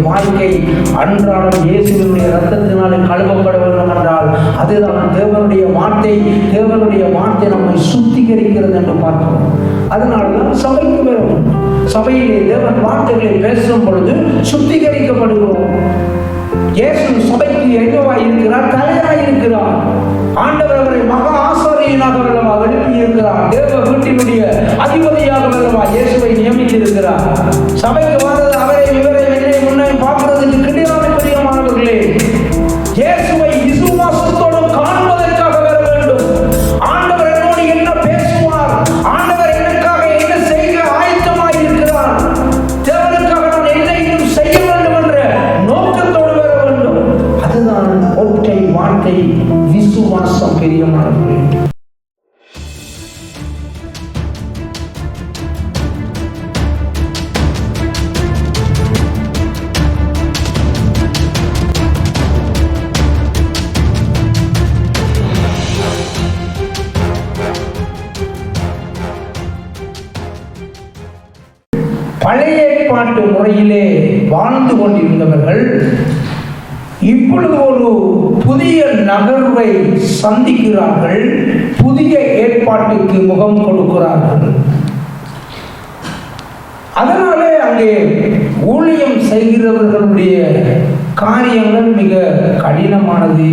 வாழ்க்கை அன்றாடம் இயேசுவினுடைய இரத்தத்தினாலே கழுவப்பட வேண்டும் என்றால் அதுதான் தேவனுடைய வார்த்தை நம்மை சுத்திகரிக்கிறது என்று பார்க்கிறோம். அதனால்தான் சபைக்கு வரும். சபையிலே தேவன் வார்த்தைகளை பேசும் பொழுது சுத்திகரிக்கப்படுகிறோம். இயேசு சபைக்கு எங்கவாய் இருக்கிறார்? தலையாய் இருக்கிறார். ஆண்டவர் அவரை மகா ஆசாரியனாக எழுப்பி இருக்கிறார். தேவ வீட்டினுடைய அதிபதியாக இயேசுவை நியமித்திருக்கிறார். சபைக்கு வந்தது அவரை இவரை முன்னே பார்க்கிறதுக்கு கிடையாது. பிரியமானவர்களே, இயேசுவை விசுவாசத்தோடு காண்பதற்காக வர வேண்டும். ஆண்டவர் என்னோடு என்ன பேசுவார், ஆண்டவர் எனக்காக என்ன செய்ய ஆயத்தமாய் இருக்கிறார், தேவனுக்காக நான் என்ன இன்னும் செய்ய வேண்டும் என்ற நோக்கத்தோடு வர வேண்டும். அதுதான் ஒற்றை வார்த்தை விசுவாசம். பிரியமானவர்களே, பழைய ஏற்பாட்டு முறையிலே வாழ்ந்து கொண்டிருந்தவர்கள் இப்பொழுது ஒரு புதிய நகர்வை சந்திக்கிறார்கள். புதிய ஏற்பாட்டுக்கு முகம் கொடுக்கிறார்கள். அதனாலே அங்கே ஊழியம் செய்கிறவர்களுடைய காரியங்கள் மிக கடினமானது.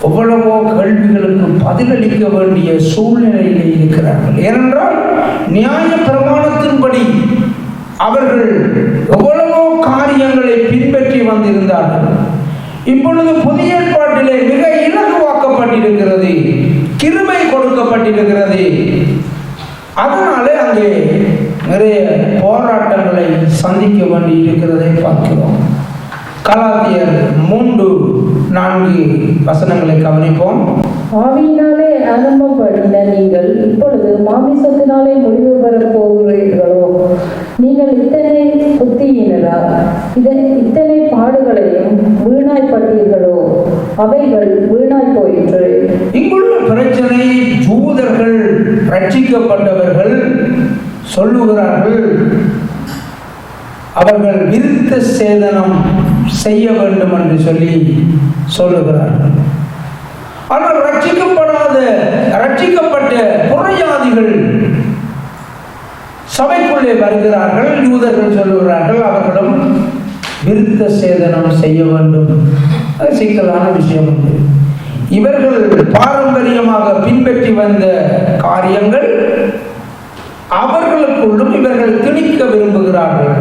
எவ்வளவோ கேள்விகளுக்கு பதிலளிக்க வேண்டிய சூழ்நிலையிலே இருக்கிறார்கள். ஏனென்றால் நியாய பிரமாணத்தின்படி அவர்கள் எவ்வளவோ காரியங்களை பின்பற்றி வந்திருந்தார்கள். இப்பொழுது புதிய ஏற்பாட்டிலே மிக இலகுவாக்கப்பட்டிருக்கிறது, கிருபை கொடுக்கப்பட்டிருக்கிறது. அதனாலே அங்கே நிறைய போராட்டங்களை சந்திக்க வேண்டி இருக்கிறதை பார்க்கிறோம். கலாத்தியர் 3:4 கவனிப்போம். ஆவியினாலே ஆரம்பப்படின நீங்கள் இப்பொழுது மாமிசத்தினாலே முடிவு பெறப் போகிறீர்களோ? நீங்கள் இத்தனை புத்தியினரா? இத்தனை பாடுகளையும் வீணாய்ப்பட்டீர்களோ? அவைகள் வீணாய் போயிற்று. இங்குள்ள பிரச்சனை, யூதர்கள் ரட்சிக்கப்பட்டவர்கள் சொல்லுகிறார்கள் அவர்கள் விருத்த சேதனம் செய்ய வேண்டும் என்று சொல்லுகிறார்கள். ஆனால் ரட்சிக்கப்பட்ட புறஜாதிகள் சபைக்குள்ளே வருகிறார்கள். யூதர்கள் சொல்லுகிறார்கள் அவர்களும் விருத்த சேதனம் செய்ய வேண்டும். அது சிக்கலான விஷயம். இவர்கள் பாரம்பரியமாக பின்பற்றி வந்த காரியங்கள் அவர்களுக்குள்ளும் இவர்கள் திணிக்க விரும்புகிறார்கள்.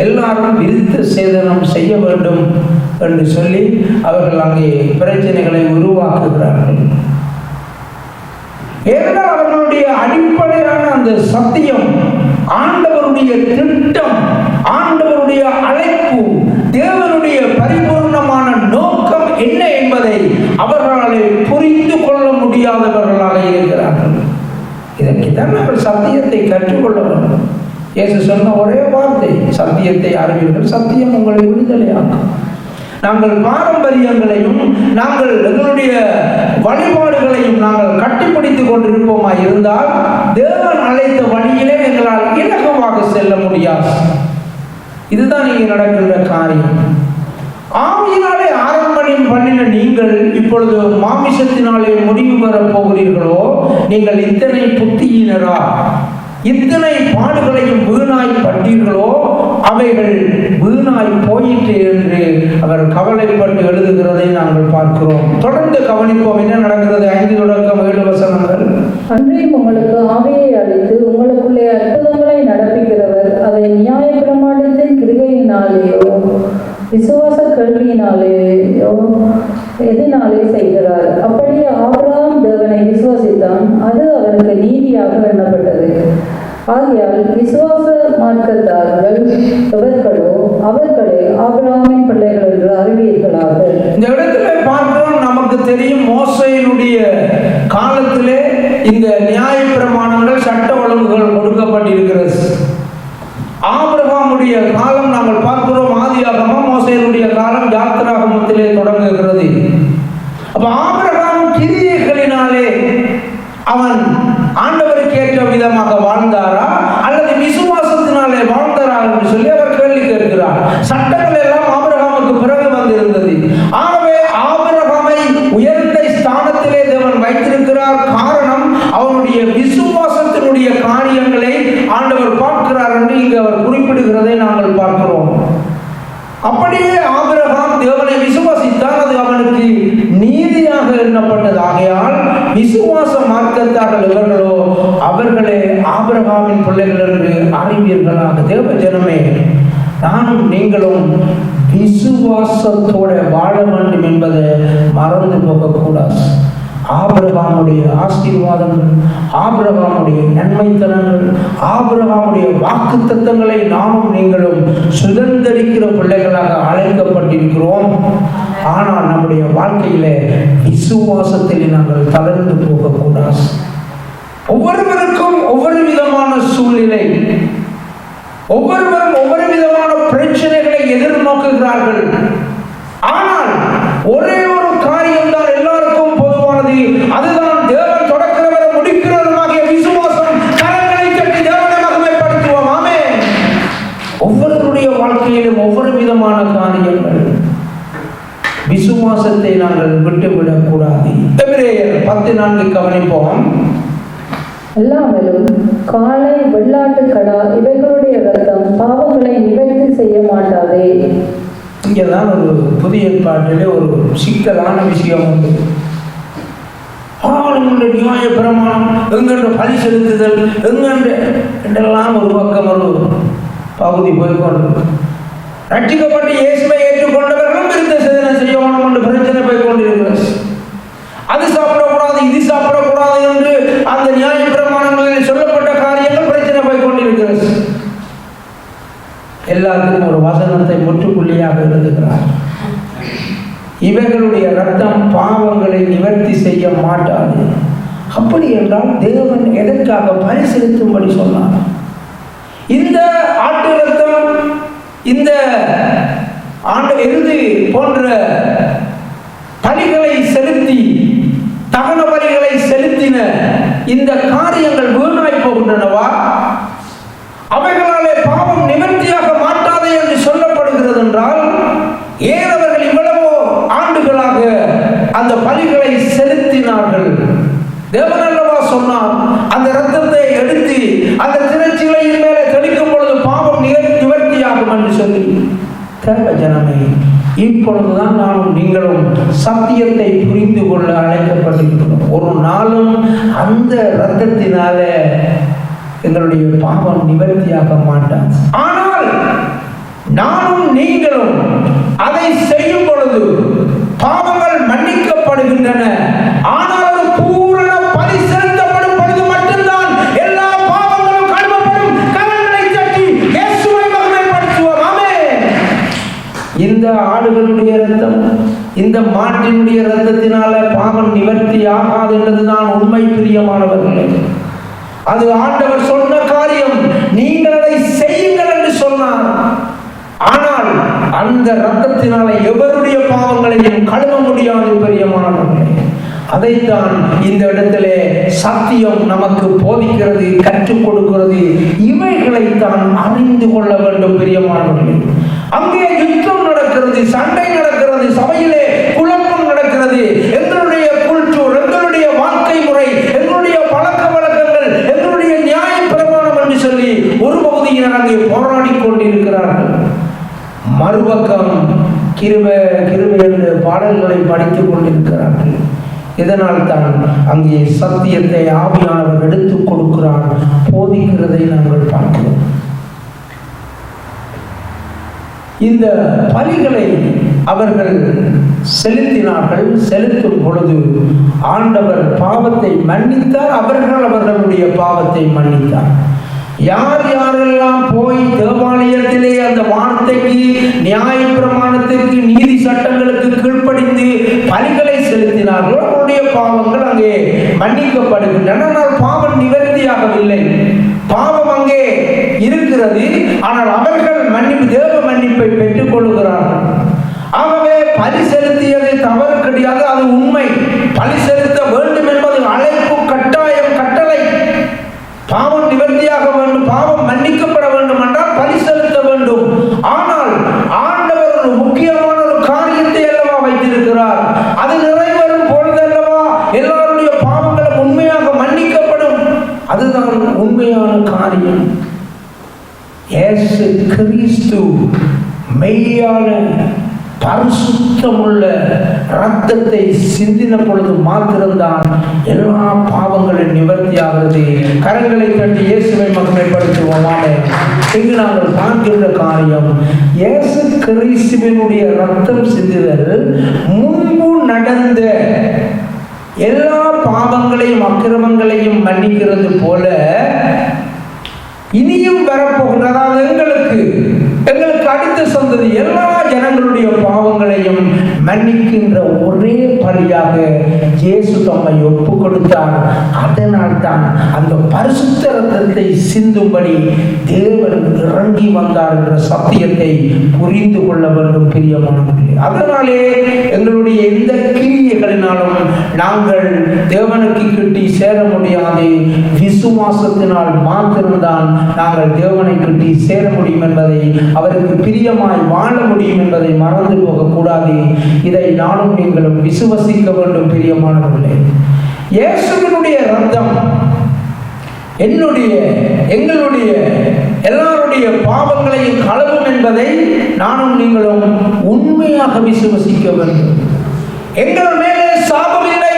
எல்லாரும் விருத்த சேதனம் செய்ய வேண்டும் என்று சொல்லி அவர்கள் அங்கே பிரச்சனைகளை உருவாக்குகிறார்கள். ஏனென்றால் அவர்களுடைய அடிப்படையான அந்த சத்தியம், ஆண்டவருடைய திட்டம், ஆண்டவருடைய அழைப்பு, தேவனுடைய பரிபூர்ணமான நோக்கம் என்ன என்பதை அவர்களால் புரிந்து கொள்ள முடியாதவர்களாக இருக்கிறார்கள். இதற்குதான் நாங்கள் சத்தியத்தை கற்றுக்கொள்ள வேண்டும். இயேசு சொன்ன ஒரே வார்த்தை, சத்தியத்தை அறிவீர்கள், சத்தியம் உங்களை விடுதலையாக்கும். நாங்கள் பாரம்பரியங்களையும் நாங்கள் எங்களுடைய வழிபாடுகளையும் நாங்கள் கட்டிப்பிடித்துக் கொண்டிருப்போமா இருந்தால் தேவன் அழைத்த வழியிலே எங்களால் இலகுவாக செல்ல முடியாது. இதுதான் இங்கே நடக்கின்ற காரியம். ஆவியினாலே ஆரம்பம் பண்ணின நீங்கள் இப்பொழுது மாமிசத்தினாலே முடிவு பெறப் போகிறீர்களோ? நீங்கள் இத்தனை புத்தியினரா? இத்தனை பாடுகளையும் வீணாய் பட்டீர்களோ? அவைகள் வீணாய் போயிற்று என்று அவர் கவலைப்பட்டு எழுதுகிறதை நாங்கள் பார்க்கிறோம். தொடர்ந்து கவனிப்போம் என்ன நடக்கிறது. 5 தொடக்கம் 7 வசனங்கள். அன்றையும் உங்களுக்கு ஆவியை அளித்து உங்களுக்குள்ளே அற்புதங்களை நடப்பிக்கிறவர் அதை நியாய பிரமாணத்தின் கிருபையினாலேயோ விசுவாச கல்வியினாலேயோ எதினாலே செய்கிறார். அப்படியே ஆபிரகாம் தேவனை விசுவாசித்தான், அது அவனுக்கு நீதியாக எண்ணப்பட்டது. ஆகையால் விசுவாச மார்க்கத்தார்கள் எவர்களோ அவர்களே ஆபிரகாமின் பிள்ளைகள் என்று அறிவீர்களாக. இந்த இடத்துல பார்க்கிறோம், நமக்கு தெரியும் மோசேயினுடைய காலத்திலே இந்த நியாய பிரமாணங்கள், சட்ட ஒழுங்குகள் கொடுக்கப்பட்டிருக்கிறது. ஆபிரகாமுடைய காலம் நாங்கள் பார்க்கிறோம் ஆதியாகமம், மோசேயினுடைய காலம் யாத்திராகமத்திலே தொடங்குகிறது. அப்ப ஆபிரகாம் கிரியைகளினாலே அவன் ஆண்டவருக்கு ஏற்ற விதமாக வாழ்ந்தாரா அல்லது விசுவாசத்தினாலே வாழ்ந்தாரா என்று சொல்லி அவர் கேள்வி கேட்கிறார். சட்டங்கள் எல்லாம் ஆபிரகாமுக்கு பிறகு வந்திருந்தது. ஆகவே ஆபிரகாமை உயர்ந்த ஸ்தானத்திலே தேவன் வைத்திருக்கிறார். காரணம், அவனுடைய விசுவாசத்தினுடைய காரியங்களை ஆண்டவர் பார்க்கிறார் என்று இங்கு அவர் குறிப்பிடுகிறதை நாங்கள் பார்க்கிறோம். அப்படியே ஆபிரகாம் தேவனை விசுவாசித்தால் அது அவனுக்கு நீதியாக எண்ணப்பட்டது. ஆகையால் விசுவாச மார்க்கத்தார்கள் எவர்களோ அவர்களே ஆபிரகாமின் பிள்ளைகள் என்று அறிவீர்களாக. தேவ ஜனமே, நானும் நீங்களும் விசுவாசத்தோட வாழ வேண்டும் என்பதை மறந்து போகக்கூடாது. ஆபிரகாமுடைய ஆசீர்வாதங்கள், ஆபிரகாமுடைய நன்மைத்தனங்கள், ஆபிரகாமுடைய வாக்குத்தத்தங்களை நாமும் நீங்களும் சுதந்திரிக்கிற பிள்ளைகளாக அழைக்கப்பட்டிருக்கிறோம். ஆனால் நம்முடைய வாழ்க்கையில விசுவாசத்தில் நாங்கள் தளர்ந்து போகக்கூடாது. ஒவ்வொருவருக்கும் ஒவ்வொரு விதமான சூழ்நிலை, ஒவ்வொருவரும் ஒவ்வொரு விதமான பிரச்சனைகளை எதிர்நோக்குகிறார்கள். ஆனால் ஒரே ஒரு காரியம் தான் எல்லாருக்கும் பொதுவானது. அதுதான் தேவன் தொடக்கிறவரை முடிக்கிறவருமாகிய விசுவாசம். கரங்களை கட்டி தேவனை மகிமைப்படுத்துவோம். ஆமென். ஒவ்வொருவருடைய வாழ்க்கையிலும் ஒவ்வொரு விதமான காரியங்கள். விசுவாசத்தை நாங்கள் விட்டுவிடக் கூடாது. எபிரேயர் 10:4 கவனிப்போம். எல்லாமலும் காளை, வெள்ளாட்டு கடா இவைகளுடைய இரத்தம் பாவங்களை நிவர்த்தி செய்ய மாட்டாதே. இங்கேதான் ஒரு புதிய ஏற்பாட்டிலே ஒரு சிக்கலான விஷயம் உண்டு. ஆளுங்களுடைய நியாய பிரமாணம், எங்கென்ற பலி செலுத்துதல், எங்கென்றெல்லாம் ஒரு பக்கம் ஒரு பகுதி போய்கொண்டு, ரட்சிக்கப்பட்டு இயேசுவை ஏற்றுக்கொண்டவர்களும் விருத்த சேதனம் செய்யணும் என்று பிரச்சனை போய்கொண்டிருக்கிறது. அது சாப்பிடக்கூடாது, இது சாப்பிடக்கூடாது என்று அந்த நியாய பிரமாணங்களில் சொல்லப்பட்ட காரியங்கள் பிரச்சனை போய்கொண்டிருக்கிறது. எல்லாத்துக்கும் ஒரு வசனத்தை முற்றுப்புள்ளியாக எழுதுகிறார். இவைகளுடைய ரத்தம் பாவங்களை நிவர்த்தி செய்ய மாட்டாது. அப்படி என்றால் தேவன் எதற்காக பலி செலுத்தும்படி சொன்னார்? இந்த ஆட்டு ரத்தம், இந்த ஆண்டு எருது போன்ற பலிகளை செலுத்தி, தகன பலிகளை செலுத்தின இந்த காரியங்கள் வீணாய் போகின்றனவா? அவைகளாலே பாவம் நிவர்த்தியாக மாட்டாதே என்று சொல்லப்படுகிறது என்றால், ஏன் அவர்கள் இவ்வளவோ ஆண்டுகளாக அந்த பலிகளை செலுத்தினார்கள்? தேவன் அல்லவா சொன்னார், அந்த இரத்தத்தை எடுத்து அந்த திரைச்சிலையின் மேலே தெளிக்கும் பொழுது பாவம் நிவர்த்தியாகும் என்று சொல்லி. தேவ ஜனமே, இப்பொழுதுதான் நானும் நீங்களும் சத்தியத்தை புரிந்து கொள்ள அழைக்கப்பட்டிருக்கிறோம். ஒரு நாளும் அந்த இரத்தத்தினால எங்களுடைய பாவம் நிவர்த்தியாக மாட்டார். ஆனால் நானும் நீங்களும் அதை செய்யும் பொழுது பாவங்கள் மன்னிக்கப்படுகின்றன. ஆனால் ஒரு பூரண பலி செலுத்தப்படும் பொழுது மட்டும்தான் எல்லா பாவங்களும் கழுவப்படும். கரங்களை தட்டி இயேசுவை மகிமைப்படுத்துவோம். ஆமென். இந்த ஆடுகளுடைய இரத்தம், இந்த மாட்டினுடைய இரத்தத்தினால பாவம் நிவர்த்தி ஆகாது என்பதுதான் உண்மை. பிரியமானவர்களே, அது ஆண்டவர் சொன்ன காரியம். நீங்கள் அதை செய்யுங்கள் என்று சொன்னார். ஆனால் அந்த இரத்தத்தினால எவருடைய பாவங்களையும் கழுவ முடியாது. பிரியமானவர்களே, அதைத்தான் இந்த இடத்திலே சத்தியம் நமக்கு போதிக்கிறது, கற்றுக் கொடுக்கிறது. இவைகளைத்தான் அறிந்து கொள்ள வேண்டும். பிரியமானவர்களே, அங்கே யுத்தம் நடக்கிறது, சண்டை நடக்கிறது, சபையிலே குழப்பம் நடக்கிறது. எங்களுடைய குல்ச்சூர், எங்களுடைய வாழ்க்கை முறை, எங்களுடைய பழக்க வழக்கங்கள், எங்களுடைய நியாய பிரமாணம் என்று சொல்லி ஒரு பகுதியினர் அங்கே போராடி கொண்டிருக்கிறார்கள். மறுபக்கம் கிருபை கிருபை என்ற பாடல்களை படித்துக் கொண்டிருக்கிறார்கள். இதனால் தான் அங்கே சத்தியத்தை ஆவியானவர் எடுத்துக் கொடுக்கிறார், போதிக்கிறதை நாங்கள் பார்க்கிறோம். இந்த பலிகளை அவர்கள் செலுத்தினார்கள். செலுத்தும் பொழுது ஆண்டவர் பாவத்தை மன்னித்தார். அவர்களுடைய பாவத்தை மன்னித்தார். யார் யாரெல்லாம் போய் தேவாலயத்திலே அந்த வார்த்தைக்கு, நியாய பிரமாணத்திற்கு, நீதி சட்டங்களுக்கு கீழ்ப்படிந்து பலிகளை செலுத்தினார்களோ அவருடைய பாவங்கள் அங்கே மன்னிக்கப்படுகின்றன. ஆனால் பாவம் நிவர்த்தியாகவில்லை. பாவம் அங்கே இருக்கிறது. ஆனால் அவர்கள் மன்னிப்பு, தேவ மன்னிப்பை பெற்றுக் கொள்கிறார்கள். ஆகவே பலி செலுத்தியது தவறு கிடையாது, அது உண்மை. பலி செலுத்த வேண்டும் என்பது அழைப்பு, கட்டாயம், கட்டளை. பாவம் நிவர்த்தியாக வேண்டும், பாவம் மன்னிக்கப்பட வேண்டும் என்றால் பலி செலுத்த வேண்டும். ஆனால் காரியம், இயேசு கிறிஸ்து மெய்யான பரிசுத்தமுள்ள இரத்தத்தை சிந்தின பொழுது மாத்திரம்தான் எல்லா பாவங்களின் நிவர்த்தியாகிறது. கரங்களை கட்டி இயேசுவை மகிமைப்படுத்துவோமாக. இங்கு நாங்கள் பார்க்கின்ற காரியம், இயேசு கிறிஸ்துவினுடைய இரத்தம் சிந்துதல் முன்பு நடந்த எல்லா பாவங்களையும் அக்கிரமங்களையும் மன்னிக்கிறது போல இனியும் வரப்போகின்ற, அதாவது எங்களுக்கு அடுத்த சந்ததி எல்லா ஜனங்களுடைய பாவங்களையும் மன்னிக்கின்ற ஒரே பலியாக இயேசு தம்மை ஒப்பு கொடுத்தார். அதனால் தான் அந்த பரிசுத்த இரத்தத்தை சிந்தும்படி தேவன் இறங்கி வந்தார் என்ற சத்தியத்தை புரிந்து கொள்ள வேண்டும் பிரியமானவர்களே. அதனாலே எங்களுடைய எந்த கிரியைகளினாலும் நாங்கள் தேவனுக்கு கிட்டி சேர முடியாது. விசுவாசத்தினால் மாத்திரம்தான் நாங்கள் தேவனை கிட்டி சேர முடியும் என்பதை, அவருக்கு பிரியமாய் வாழ முடியும் என்பதை மறந்து போகக்கூடாது. இதை நானும் நீங்களும் விசுவசிக்க வேண்டும் பிரியமானவர்களே. இயேசுவினுடைய இரத்தம் எங்களுடைய எல்லாருடைய பாவங்களையும் கழுவும் என்பதை நானும் நீங்களும் உண்மையாக விசுவசிக்க வேண்டும். எங்கள் மேலே சாபம் இல்லை,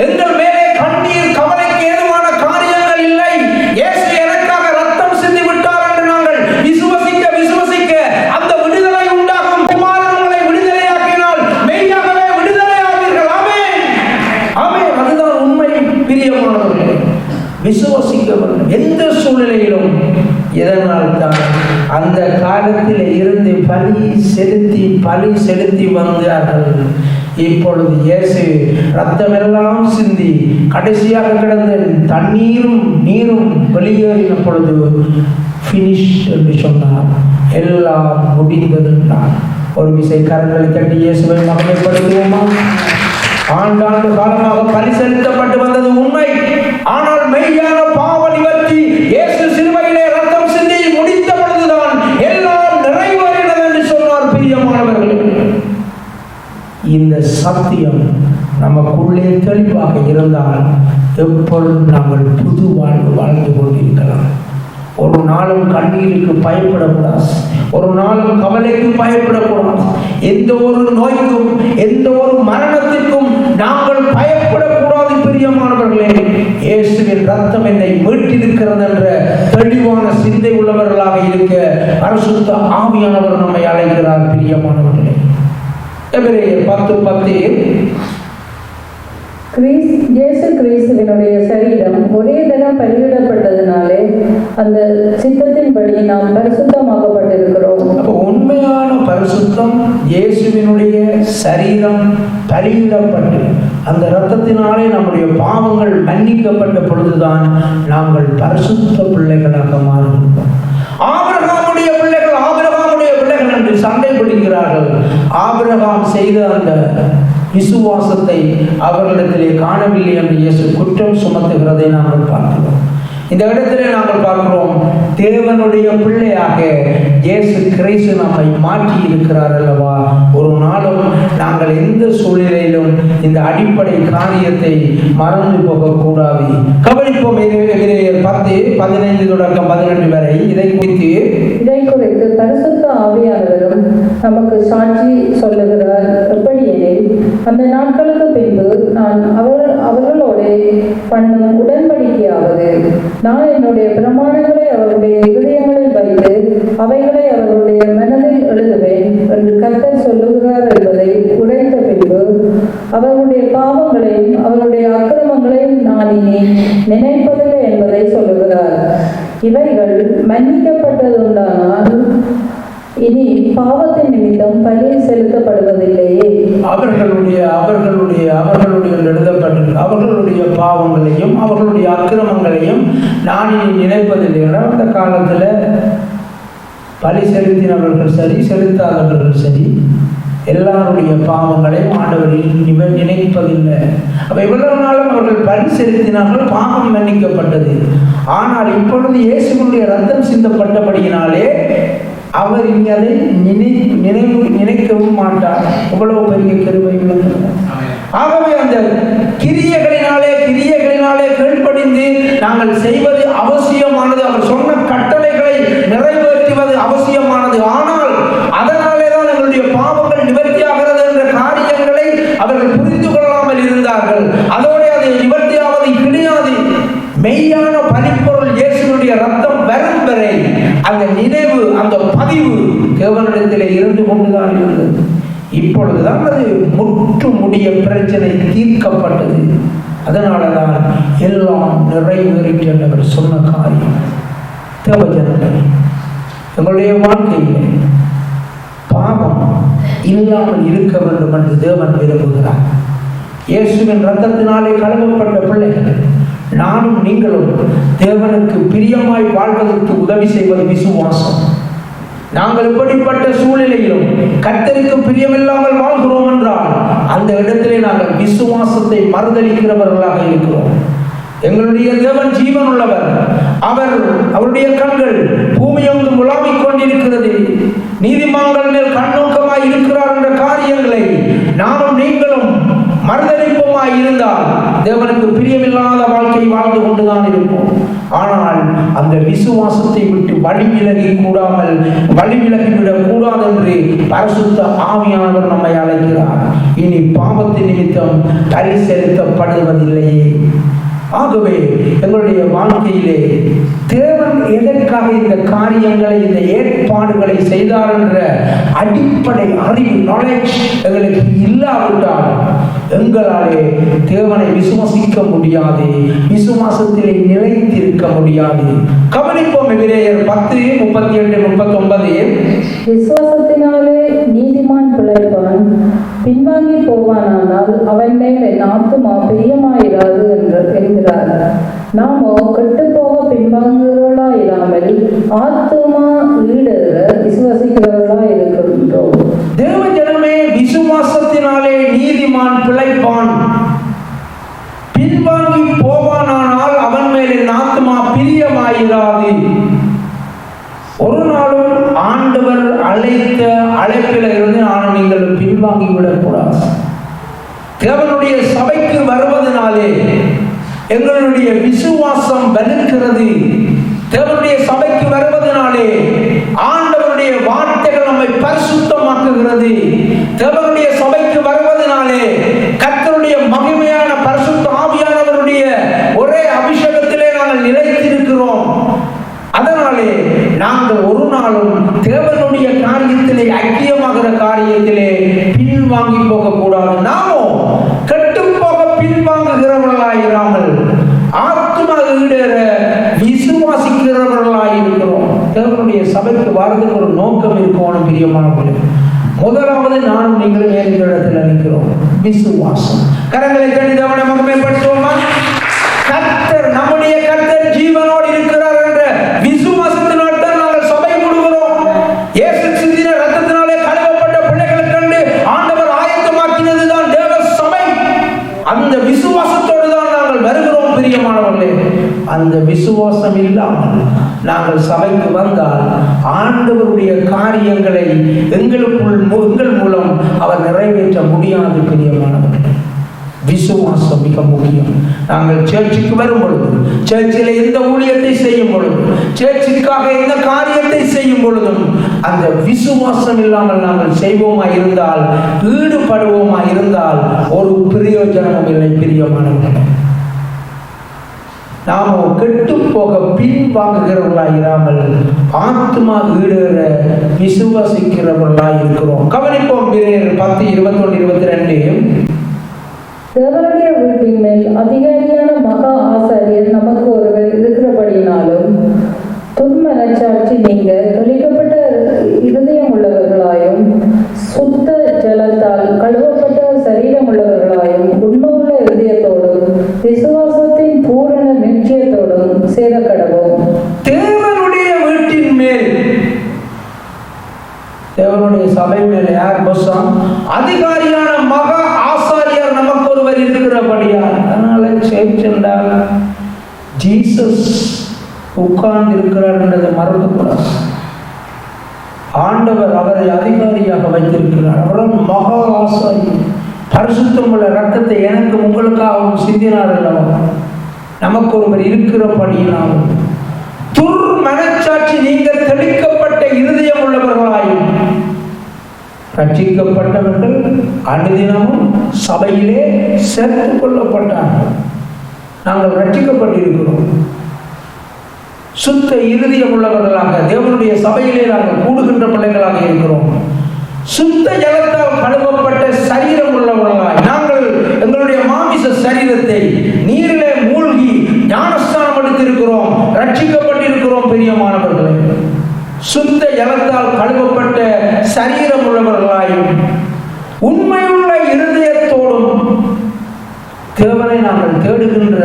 எங்கள் மேலே கண்ணீர் கவலைக்கு ஏதுவான காரியங்கள் இல்லை. இயேசு எனக்காக ரத்தம் சிந்தி விட்டார் என்று நாங்கள் விசுவசிக்க அந்த விடுதலை உண்டாகும். குமாரன் உங்களை விடுதலையாக்கினால் மெய்யாகவே விடுதலையாவீர்கள். ஆமென், ஆமென். அதுதான் உண்மை பிரியமானவர்களே. விசுவசிக்க வேண்டும் எந்த சூழ்நிலையிலும். இதனால் தான் அந்த காலத்தில் இருந்து பலி செலுத்தி வந்தார்கள். இப்பொழுது இயேசு ரத்தமெல்லாம் சிந்தி கடைசியாக கிடந்த தண்ணீரும் நீரும் வெளியேறின பொழுது ஃபினிஷ் என்று சொன்னார். எல்லாம் முடிந்தது என்றார். ஒரு விசை கரங்களை தட்டி இயேசுவை மகிமைப்படுத்துவோமா? ஆண்டாண்டு காலமாக பலி செலுத்தப்பட்டு வந்தது உண்மை. ஆனால் மெய்யான பாவ நிவர்த்தி இயேசு சிலுவையிலே ரத்தம் சிந்தி முடித்த பொழுதுதான் எல்லாம் நிறைவேறினது என்று சொன்னார் பிரியமானவர்களே. இந்த சத்தியம் நமக்குள்ளே தெளிவாக இருந்தால் எப்பொழுதும் நாங்கள் புது வாழ்வு வாழ்ந்து கொண்டிருக்கலாம். ஒரு நாளும் கண்ணீருக்கு பயப்படக்கூடாது, ஒரு நாளும் கவலைக்கு பயப்படக்கூடாது. எந்த ஒரு நோய்க்கும் எந்த ஒரு மரணத்திற்கும் நாங்கள் பயப்படக்கூடாது பிரியமானவர்களே. இயேசுவின் ரத்தம் என்னை மீட்டிருக்கிறது என்ற தெளிவான சிந்தை உள்ளவர்களாக இருக்க பரிசுத்த ஆவியானவர் நம்மை அழைக்கிறார் பிரியமானவர்களே. எபிரேயர் 10:10 இயேசு கிறிஸ்துவினுடைய சரீரம் ஒரே தினம் பலியிடப்பட்டதினாலே அந்த சித்தத்தின்படி நாம் பரிசுத்தமாக்கப்பட்டிருக்கிறோம். அப்போ உண்மையான பரிசுத்தம் இயேசுவினுடைய சரீரம் பலியிடப்பட்டு அந்த இரத்தத்தினாலே நம்முடைய பாவங்கள் மன்னிக்கப்பட்ட பொழுதுதான் நாங்கள் பரிசுத்த பிள்ளைகளாக மாறுகிறோம். ஆபிரகாமுடைய பிள்ளைகள் என்று சண்டை பிடிக்கிறார்கள். ஆபிரகாம் செய்த அந்த விசுவாசத்தை அவர்களிடத்திலே காணவில்லை என்று இயேசு குற்றம் சுமத்துகிறதை நாங்கள் பார்க்கிறோம். இந்த இடத்திலே நாங்கள் பார்க்கிறோம், தேவனுடைய பிள்ளையாக இயேசு கிறிஸ்து நம்மை மாற்றி இருக்கிறார் அல்லவா. ஒரு நாளும் நாங்கள் எந்த சூழ்நிலையிலும் இந்த அடிப்படை காரியத்தை மறந்து போகக்கூடாது. கவனிப்போம். எபிரேயர் 10:15 தொடக்கம் 18 வரை இதை குறித்து பரிசுத்த ஆவியானவரும் நமக்கு சாட்சி சொல்லுகிறார். எப்படி எனில், அந்த நாட்களுக்கு பின்பு நான் அவர்களோட பண்ணும் உடன்படிக்கையாவது, நான் என்னுடைய பிரமாணங்களை அவருடைய இதயங்களில் வைத்து அவைகளை அவருடைய மனதில் எழுதுவேன் என்று கர்த்தர் சொல்லுகிறார் என்பதை உரைத்த பின்பு அவருடைய பாவங்களையும் அவருடைய அக்கிரமங்களையும் நான் இனி நினைப்பதில்லை என்பதை சொல்லுகிறார். இவைகள் மன்னிக்கப்பட்டதுண்டானால் இனி பாவத்தின் நிமித்தம் பலி செலுத்தப்படுவதில்லையே. அவர்களுடைய எழுதப்பட்டிருக்க அவர்களுடைய பாவங்களையும் அவர்களுடைய அக்கிரமங்களையும் நான் இனி நினைப்பதில்லை. அந்த காலத்தில் பலி செலுத்தினவர்கள் சரி, செலுத்தாதவர்கள் சரி, எல்லாருடைய பாவங்களையும் ஆண்டவரில் நினைப்பதில்லை. அப்ப இவ்வளவு நாளும் அவர்கள் பலி செலுத்தினார்கள், பாவம் மன்னிக்கப்பட்டது. ஆனால் இப்பொழுது இயேசுவினுடைய ரத்தம் சிந்தப்பட்டபடியினாலே அவர் இனி அதை நினைக்கவும் மாட்டார். இவ்வளவு பெரிய கிருபை உள்ளது. ஆகவே அந்த கிரியைகளினாலே கீழ்ப்படிந்து நாங்கள் செய்வது அவசியமானது. அவர் சொன்ன கட்டளைகளை நிறைவேற்றுவது அவசியமானது. ஆனால் அதனாலே தான் எங்களுடைய பாவங்கள் நிவர்த்தியாகிறது என்ற காரியங்களை அவர்கள் புரிந்து கொள்ளாமல் இருந்தார்கள். அதோடு அது நிவர்த்தியாவது கிடையாது. மெய்யான பரிபொருள் இயேசுவினுடைய ரத்தம் வரும் வரை அந்த நினைவு, அந்த பதிவு தேவனிடத்திலே இருந்து கொண்டுதான் இருந்தது. இப்பொழுதுதான் அது முற்று முடிய பிரச்சனை தீர்க்கப்பட்டது. அதனாலதான் எல்லாம் நிறைவேறிட்டு என்று சொன்ன காரியம். தேவஜனங்கள், எங்களுடைய வாழ்க்கையில் பாவம் இல்லாமல் இருக்க வேண்டும் என்று தேவன் விரும்புகிறார். இயேசுவின் ரத்தத்தினாலே கழுவப்பட்ட பிள்ளைகள் நானும் நீங்களும் தேவனுக்கு பிரியமாய் வாழ்வதற்கு உதவி செய்வது விசுவாசம். நாங்கள் எப்படிப்பட்ட சூழ்நிலையிலும் கர்த்தருக்கு பிரியமில்லாமல் வாழ்கிறோம் என்றால் அந்த இடத்திலே நாங்கள் விசுவாசத்தை மறுதலிக்கிறவர்களாக இருக்கிறோம். எங்களுடைய தேவன் ஜீவன் உள்ளவர். அவருடைய கண்கள் பூமியொன்று முலாமிக் கொண்டிருக்கிறது. நீதிமான்கள் மேல் கண்ணோக்கமாய் இருக்கிறார் என்ற காரியங்களை நானும் நீங்களும் மறுதலிப்போமாய் இருந்தால் தேவனுக்கு பிரியமில்லாத வாழ்க்கை வாழ்ந்து கொண்டுதான் இருப்போம். ஆனால் அந்த விசுவாசத்தை விட்டு வழிவிலகிவிடக் கூடாது என்று பரிசுத்த ஆவியானவர் நம்மை அழைக்கிறார். இனி பாவத்தின் நிமித்தம் பலி செலுத்தப்படுவதில்லையே. ஆகவே எங்களுடைய வாழ்க்கையிலே தேவன் எதற்காக இந்த காரியங்களை, இந்த ஏற்பாடுகளை செய்தார் என்ற அடிப்படை அறிவு, நாலேஜ் எங்களுக்கு இல்லாவிட்டால் எங்களாலே தேவனை விசுவாசிக்க முடியாது, விசுவாசத்திலே நிலைத்திருக்க முடியாது. கவனிப்போம். எபிரேயர் 10:38-39. விசுவாசத்தினாலே நீதிமான் பிழைப்பான், பின்வாங்கி போவானால் அவன் மேல் என் ஆத்துமா பிரியமாயிராது என்கிறார். நாமோ கெட்டுப்போக பின்வாங்குகிறவர்களா இராமல் ஆத்துமா ஈடேற விசுவாசிக்கிறவர்களா இருக்கின்றோம். தேவ ஜனமே, விசுவாசத்தினாலே நீதிமான் பிழைப்பான், பின்வாங்கி போவானால் அவன் மேல் என் ஆத்துமா பிரியமாயிராது. ஒரு நாளும் ஆண்டவர் அழைத்த அழைப்பில் இருந்து நான் நீங்கள் பின்வாங்கி விடக்கூடாது. தேவனுடைய சபைக்கு வருவதனாலே எங்களுடைய விசுவாசம் வலுக்கிறது. தேவனுடைய சபைக்கு வருவதனாலே ஆண்டவருடைய வார்த்தைகள் நம்மை பரிசுத்தமாக்குகிறது. தேவனுடைய சபைக்கு வருவதனாலே கர்த்தருடைய மகிமையான பரிசுத்த ஆவியானவருடைய ஒரே அபிஷேகத்திலே நாங்கள் நிலைத்திருக்கிறோம். அதனாலே நாங்கள் ஒரு நாளும் தேவனுடைய காரியத்திலே, ஐக்கியமாகிற காரியத்திலே பின்வாங்கி போகக்கூடாது. நாமோ கெட்டு போக பின்வாங்குகிறவர்களாயிராமல் ஆத்துமா ஈடேற விசுவாசிக்கிறவர்களாயிருக்கிறோம். தேவனுடைய சபைக்கு வாழ்றதுக்கு ஒரு நோக்கம் இருக்கணும். பிரியமானவர்களே, முதலாவது நானும் நீங்களும் ஏன் இந்த இடத்தில் நிற்கிறோம்? விசுவாசம். கரங்களை தட்டி தேவனை மகிமைப்படுத்துவோமா? கர்த்தர், நம்முடைய கர்த்தர் ஜீவனோடு இருக்கிறார் என்ற விசுவாசத்தினால் தான் நாங்கள் சபை கூடுகிறோம். இயேசு சிந்தின ரத்தத்தினாலே கழுவப்பட்ட பிள்ளைகளை கண்டு ஆண்டவர் ஆயத்தமாக்கினது தான் தேவ சபை. அந்த விசுவாசத்தோடு தான் நாங்கள் வருகிறோம். பிரியமானவர்களே, அந்த விசுவாசம் இல்லாமல் நாங்கள் சபைக்கு வந்தால் ஆண்டவருடைய காரியங்களை எங்கள் மூலம் அவர் நிறைவேற்ற முடியாது. பிரியமானவர்களே, விசுவாசம் மிக முக்கியம். நாங்கள் சர்ச்சுக்கு வரும் பொழுது, சர்ச்சில் எந்த ஊழியத்தை செய்யும் பொழுது, சர்ச்சுக்காக எந்த காரியத்தை செய்யும் பொழுதும் அந்த விசுவாசம் இல்லாமல் நாங்கள் செய்வோமா இருந்தால், ஈடுபடுவோமா இருந்தால் ஒரு பிரயோஜனமும் இல்லை. பிரியமானவர்களே, நாம கெட்டு போக பின்வாங்குகிறவர்களாயிராமல் ஆத்துமா ஈடேற விசுவாசிக்கிறவர்களாய் இருக்கிறோம். கவனிப்போம். 10:21-22. தேவனுடைய வீட்டின் மேல் அதிகாரியான மகா ஆசாரியர் நமக்கு ஒருவர் இருக்கிறபடினாலும் துன்மனச்சாட்சி நீங்க தெளிக்கப்பட்ட இருதயம் உள்ளவர்களாயும் சுத்த ஜலத்தால் கழுவப்பட்ட சரீரம் உள்ளவர்களாயும் உண்மையுள்ள இருதயத்தோடும் விசுவாசத்தின் பூரண நிச்சயத்தோடும் சேரக்கடவும். தேவனுடைய வீட்டின் மேல், தேவனுடைய சபை மேல் யார் பஸ்ஸாம்? அதிகாரியான மகா ஆசாரியர் நமக்கு ஒருவர் இருக்கிறபடியால். அதனால சேர்ச்சென்றால் ஜீசஸ் உட்கார்ந்து இருக்கிறார் என்றதை மறக்கக்கூடாது. ஆண்டவர் அவரை அதிகாரியாக வைத்திருக்கிறார். அவரும் மகா ஆசாரியர். பரிசுத்தமுள்ள ரத்தத்தை எனக்கு உங்களுக்காகவும் சிந்தினார் அல்லவா? நமக்கு ஒருவர் இருக்கிறபடியினாலும் மனச்சாட்சி நீங்கள் தெளிக்கப்பட்ட இருதயம் உள்ளவர்களாயும் ரட்சிக்கப்பட்டவர்கள் அனுதினமும் சபையிலே சேர்த்துக் கொள்ளப்பட்டார்கள். நாங்கள் ரட்சிக்கப்பட்டிருக்கிறோம். சுத்த இருதயம் உள்ளவர்களாக தேவனுடைய சபையிலே நாங்கள் கூடுகின்ற பிள்ளைகளாக இருக்கிறோம். சுத்த ஜலத்தால் கழுவப்பட்ட சரீரம் உள்ளவர்களாய் நாங்கள் எங்களுடைய மாமிச சரீரத்தை நீரிலே மூழ்கி ஞானஸ்தானம் எடுத்திருக்கிறோம், ரட்சிக்கப்பட்டிருக்கிறோம். பிரியமானவர்களே, சுத்த ஜலத்தால் கழுவப்பட்ட சரீரம் உள்ளவர்களாயும் உண்மையுள்ள இருதயத்தோடும் தேவனை நாங்கள் தேடுகின்ற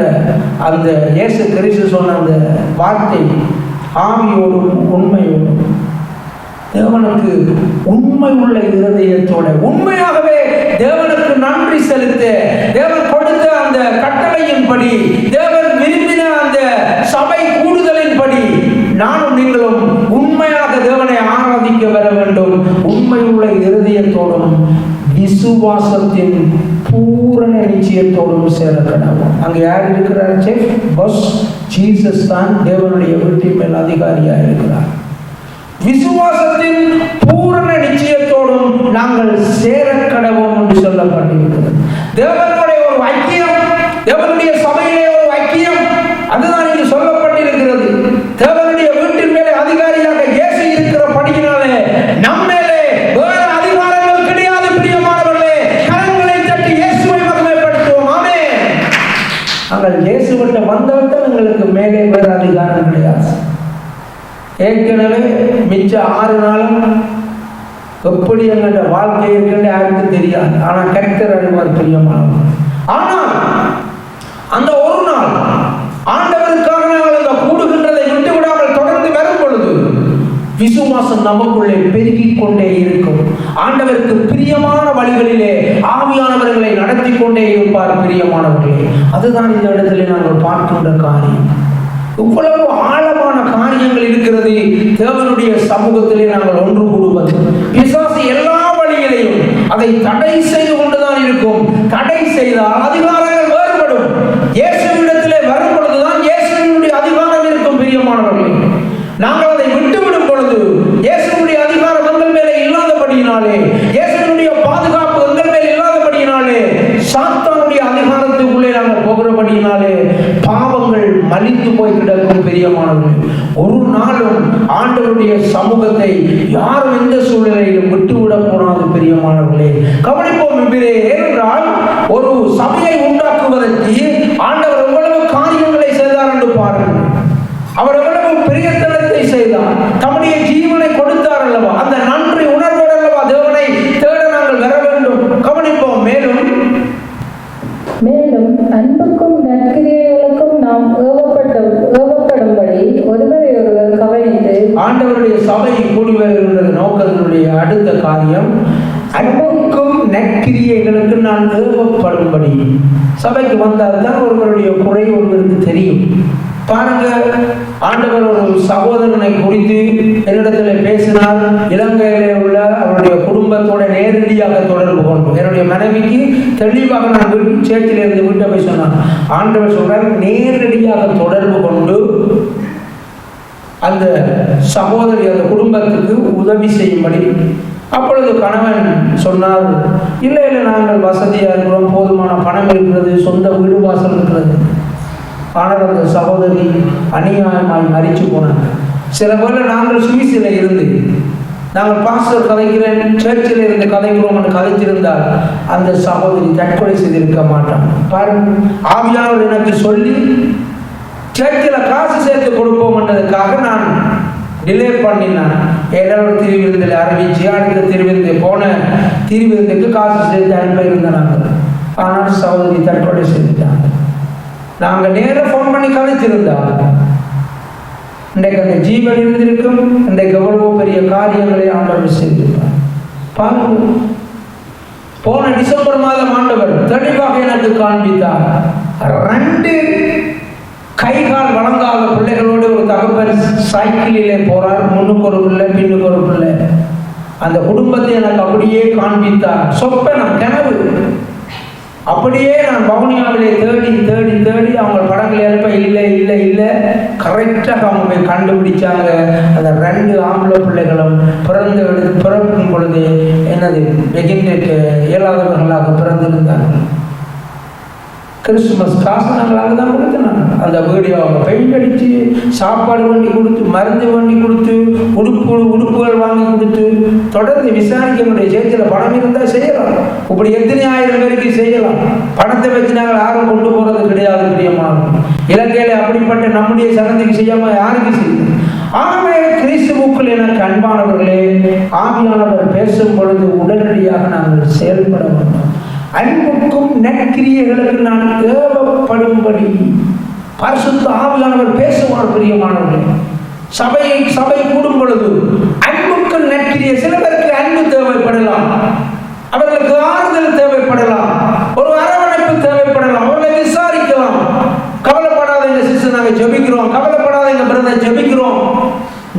அந்த இயேசு கிறிஸ்து சொன்ன அந்த வார்த்தை ஆவியோடும் உண்மையோடும் தேவனுக்கு உண்மை உள்ள இருதயத்தோட உண்மையாகவே தேவனுக்கு நன்றி செலுத்த தேவன் கொடுத்த அந்த கட்டளையின்படி தேவன் விரும்பின அந்த சபை கூடுதலின்படி நானும் நீங்களும் உண்மையாக தேவனை ஆராதிக்க வர வேண்டும். உண்மை உள்ள இருதயத்தோடும் விசுவாசத்தின் பூரண நிச்சயத்தோடும் சேர கடவும். அங்கே யார் இருக்கிறார்? செஃப் பஸ் ஜீசஸ் தான் தேவனுடைய வீட்டின் மேல் அதிகாரியா இருக்கிறார். விசுவாசத்தின் பூரண நிச்சயத்தோடும் நாங்கள் சேர கடவோம் என்று சொல்லப்பட்டிருக்கிறது. தேவனுடைய ஒரு ஐக்கியம், தேவனுடைய சபையிலே ஒரு ஐக்கியம், அதுதான் இங்கு சொல்லப்பட்டிருக்கிறது. தேவனுடைய வீட்டின் மேலே அதிகாரியாக இயேசு இருக்கிறபடியினாலே நம் மேலே வேறு அதிகாரங்கள் கிடையாது. பிரியமானவர்களே, கரங்களை தட்டி இயேசுவை மகிமைப்படுத்துவோம். ஆமென். நாங்கள் இயேசுவிட்ட வந்தவர்கள் எங்களுக்கு மேலே வேறு அதிகாரம் கிடையாது. ஏற்கனவே மிச்ச 6 நாளும் எப்படி எங்களோட வாழ்க்கை இருக்குன்னு யாருக்கு தெரியாது. ஆனால் கர்த்தர் அறிவார். பிரியமானவர், ஆனால் அந்த ஒரு நாள் ஆண்டவருக்காக நாங்கள் இந்த கூடுகின்றதை விட்டு விடாமல் தொடர்ந்து வரும் பொழுது விசுவாசம் நமக்குள்ளே பெருகிக் கொண்டே இருக்கும். ஆண்டவருக்கு பிரியமான வழிகளிலே ஆவியானவர்களை நடத்தி கொண்டே இருப்பார். பிரியமானவர்களே, அதுதான் இந்த இடத்துல நாங்கள் பார்க்கின்ற காரியம். இவ்வளவு ஆழமான காரியங்கள் இருக்கிறது. தேவனுடைய சமூகத்திலே நாங்கள் ஒன்று கூடுவது, பிசாசு எல்லா வழியிலையும் அதை தடை செய்து கொண்டுதான் இருக்கும். தடை செய்தால் அதிகாரங்கள் வேறுபடும். இயேசுவிடத்திலே வரும் பொழுதுதான் இயேசுவினுடைய அதிகாரம் இருக்கும். பிரியமானவர்களே, நாங்கள் அதை விட்டுவிடும் பொழுது இயேசுவினுடைய அதிகாரம் எங்கள் மேலே இல்லாதபடியினாலே, இயேசுவினுடைய பாதுகாப்பு எங்கள் மேலே இல்லாதபடியினாலே, சாத்தானுடைய அதிகாரத்துக்குள்ளே நாங்கள் போகிறபடியினாலே பாவங்கள் மலிந்து போய் கிடக்கும். பிரியமானவர்களே, ஒரு நாளும் ஆண்டவருடைய சமூகத்தை யாரும் எந்த சூழ்நிலையிலும் விட்டுவிடக் கூடாது. பிரியமானவர்களே, கவனிப்போம். ஏனென்றால் ஒரு சபையை உண்டாக்குவதற்கு ஆண்டவர் எவ்வளவு காரியங்களை செய்தார் என்று பாருங்கள். அவர் எவ்வளவு பிரியத்தனத்தை செய்தார். தம்முடைய ஜீவனை கொடுத்தார் அல்லவா? அந்த நன்றி உணர்வோடு அல்லவா தேவனை தேட நாங்கள் வர வேண்டும். கவனிப்போம். மேலும் அன்புக்கும் நற்கிரியைகளுக்கும் நாம் ஏவப்படும்படி ஒருவரை ஒருவர் கவனித்து ஆண்டவருடைய சபை கூடி வருகின்றது நோக்கத்தினுடைய அடுத்த காரியம் அன்புக்கும் நற்கிரியைகளுக்கு நான் ஏவப்படும்படி. சபைக்கு வந்தால் தான் ஒருவருடைய குறை ஒருவருக்கு தெரியும். பாருங்க, ஆண்டவர் ஒரு சகோதரனை குறித்து என்னிடத்தில் பேசினார். இலங்கையிலே உள்ள அவருடைய குடும்பத்தோட நேரடியாக தொடர்பு கொண்டு என்னுடைய மனைவிக்கு தெளிவாக நான் சேர்ச்சில் இருந்து வீட்டை போய் சொன்னான். ஆண்டவர் சொல்றார், நேரடியாக தொடர்பு கொண்டு அந்த சகோதரி அந்த குடும்பத்துக்கு உதவி செய்யும்படி. அப்பொழுது கணவன் சொன்னார், இல்லை நாங்கள் வசதியாக இருக்கிறோம், போதுமான பணம் இருக்கிறது, சொந்த வீடு வாசல் இருக்கிறது. ஆனால் அந்த சகோதரி அநியாயமாய் மறித்து போனாங்க. சில பேர் நாங்கள் சுவிஸில் இருந்து நாங்கள் பாஸ்டர் கதைக்கிறேன், சர்ச்சில் இருந்து கதைக்கிறோம் என்று கதைத்திருந்தால் அந்த சகோதரி தற்கொலை செய்திருக்க மாட்டாங்க. பாருங்க, ஆவியானவர் எனக்கு சொல்லி சர்ச்சில் காசு சேர்த்து கொடுப்போம் என்றதுக்காக நான் டிலே பண்ணினான். ஏதாவது திருவிருந்தில் அறிவிச்சு அடுத்த திருவிருந்து போன திருவிருந்துக்கு காசு சேர்த்து அனுப்ப இருந்தாங்க. ஆனால் சகோதரி தற்கொலை செய்துட்டாங்க. நாங்கள் நேரம் ஃபோன் பண்ணி கதைச்சிருந்தால் இன்றைக்கு அந்த ஜீவன் இருந்திருக்கும். இன்றைக்கு எவ்வளவோ பெரிய காரியங்களை ஆண்டவர் செய்திருப்பார். பாருங்க, போன டிசம்பர் மாதம் ஆண்டவர் தெளிவாக எனக்கு காண்பித்தார். 2 கைகால் வழங்காத பிள்ளைகளோடு ஒரு தகப்பன் சைக்கிளிலே போறார். முன்னுக்கு ஒரு பிள்ளை, பின்னுக்கு ஒரு பிள்ளை. அந்த குடும்பத்தை எனக்கு அப்படியே காண்பித்தார். சொப்பனம், கனவு. அப்படியே நான் வவுனியாவிலே தேடி தேடி தேடி அவங்க படங்களை எழுப்ப இல்லை கரெக்டாக அவங்க போய் கண்டுபிடிச்சாங்க. அந்த 2 ஆம்பளை பிள்ளைகளும் பிறக்கும் பொழுது என்னது இயலாதவர்களாக பிறந்திருந்தார்கள். கிறிஸ்துமஸ் காசு நாங்களாக தான் கொடுத்தனாங்க. அந்த வீடியோ அவங்க பெயிண்ட் அடித்து, சாப்பாடு வண்டி கொடுத்து, மருந்து வண்டி கொடுத்து, உடுப்புகள் வாங்கி கொடுத்து, தொடர்ந்து விசாரிக்க முடிய சேர்ச்சியில் பணம் இருந்தால் செய்யலாம். இப்படி எத்தனை ஆயிரம் பேருக்கு செய்யலாம். பணத்தை வச்சு நாங்கள் யாரும் கொண்டு போகிறது கிடையாது. பிரியமானவர்களே, இலங்கையில் அப்படிப்பட்ட நம்முடைய சனத்துக்கு செய்யாமல் யாருக்கு செய்யும்? ஆகவே கிறிஸ்துவுக்குள் எனக்கு அன்பானவர்களே, ஆவியானவர் பேசும் பொழுது உடனடியாக நாங்கள் செயல்பட வேண்டும். அன்புக்கும் நற்கிரியைகளுக்கு நான் தேவைப்படும்படி பரிசுத்த ஆவியானவர் பேசுவார். பிரியமானவர்களே, சபை கூடும் பொழுது அன்புக்கும் நற்கிரியை, சில பேருக்கு அன்பு தேவைப்படலாம், அவர்களுக்கு ஆறுதல் தேவைப்படலாம், ஒரு அரவணைப்பு தேவைப்படலாம், அவர்களை விசாரிக்கலாம். கவலைப்படாதீங்க சிஸ்டர், நாங்கள் ஜெபிக்கிறோம், கவலைப்படாதீங்க பிரதர், ஜெபிக்கிறோம்.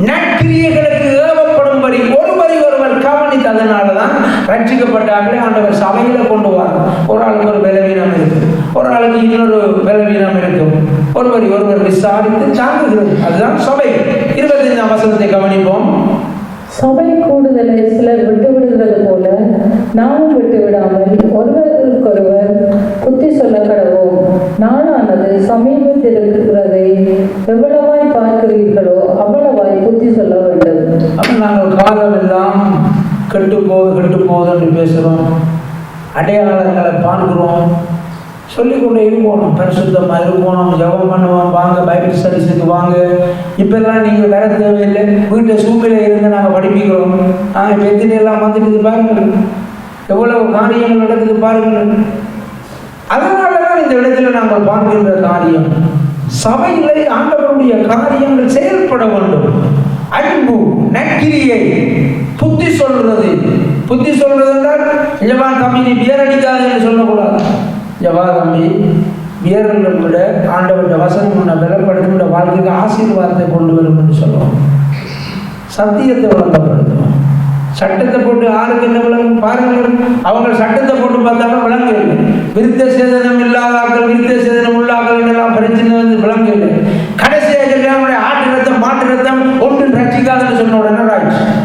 நற்கிரியைகளுக்கு ஏவப்படும்படி ஒருவரை ஒருவர் கவனித்து, அதனாலதான் ரட்சிக்கப்பட்டாங்களே ஆண்டவர் சபையில கொண்டு வர. ஒரு ஆளுக்கு ஒரு பலவீனம் இருக்கு, ஒரு ஆளுக்கு இன்னொரு பலவீனம் இருக்கும், ஒருவரை ஒருவர் விசாரித்து சாங்குகிறது. அதுதான் சபை. 25ஆம் வசனத்தை கவனிப்போம். சபை கூடுதலை சிலர் விட்டுவிடுகிறது போல நாமும் விட்டுவிடாமல் ஒருவருக்கொருவர் புத்தி சொல்ல கடவோம். நாளானது சமீபத்தில் இருக்கிறதை எவ்வளவாய் பார்க்கிறீர்களோ அவ்வளவாய் புத்தி சொல்ல வேண்டும். அப்ப நாங்கள் காலம் எல்லாம் கெட்டு போகுது என்று பேசுகிறோம், அடையாளங்களை பார்க்கிறோம், சொல்லிக்கொண்டே இருக்கணும். பரிசுத்தமாக இருக்கணும், ஜெபம் பண்ணுவோம், வாங்க பைபிள் ஸ்டடிஸுக்கு வாங்க. இப்பெல்லாம் நீங்கள் வேற தேவையில்லை, வீட்டில் சூழ்நிலை இருந்து நாங்கள் படிப்பிக்கிறோம். இப்போ எத்தனை எல்லாம் வந்துட்டு பாருங்கள், எவ்வளவு காரியங்கள் நடக்குது பாருங்கள். அதனாலதான் இந்த இடத்துல நாங்கள் பார்க்கின்ற காரியம், சபையிலே ஆண்டவருடைய காரியங்கள் செயல்பட வேண்டும். அன்பு, நற்கிரியை, புத்தி சொல்றது. புத்தி சொல்றது என்றால் ஜவா தம்பி நீ பியர் அடிக்காதுன்னு சொல்லக்கூடாது. ஜவா தம்பி பியர்களை விட ஆண்டவருடைய வசனம் உன்னை பலப்படுத்த வாழ்க்கைக்கு ஆசீர்வாதத்தை கொண்டு வரும் என்று சொல்லுவோம். சத்தியத்தை விளங்கப்படுத்துவோம். சட்டத்தை போட்டு ஆளுக்கு என்ன விளங்கும் பாருங்கள். அவங்க சட்டத்தை போட்டு பார்த்தாலும் விளங்க இல்லை. விருத்த சேதனம் இல்லாதாக்கள், விருத்த சேதனம் உள்ளாக்கள் எல்லாம் பிரச்சனை வந்து விளங்க இல்லை. கடைசியாக அவங்களுடைய ஆட்டு ரத்தம் மாட்டு ரத்தம் ஒன்றும் ரட்சிக்காதுன்னு சொன்ன உடனே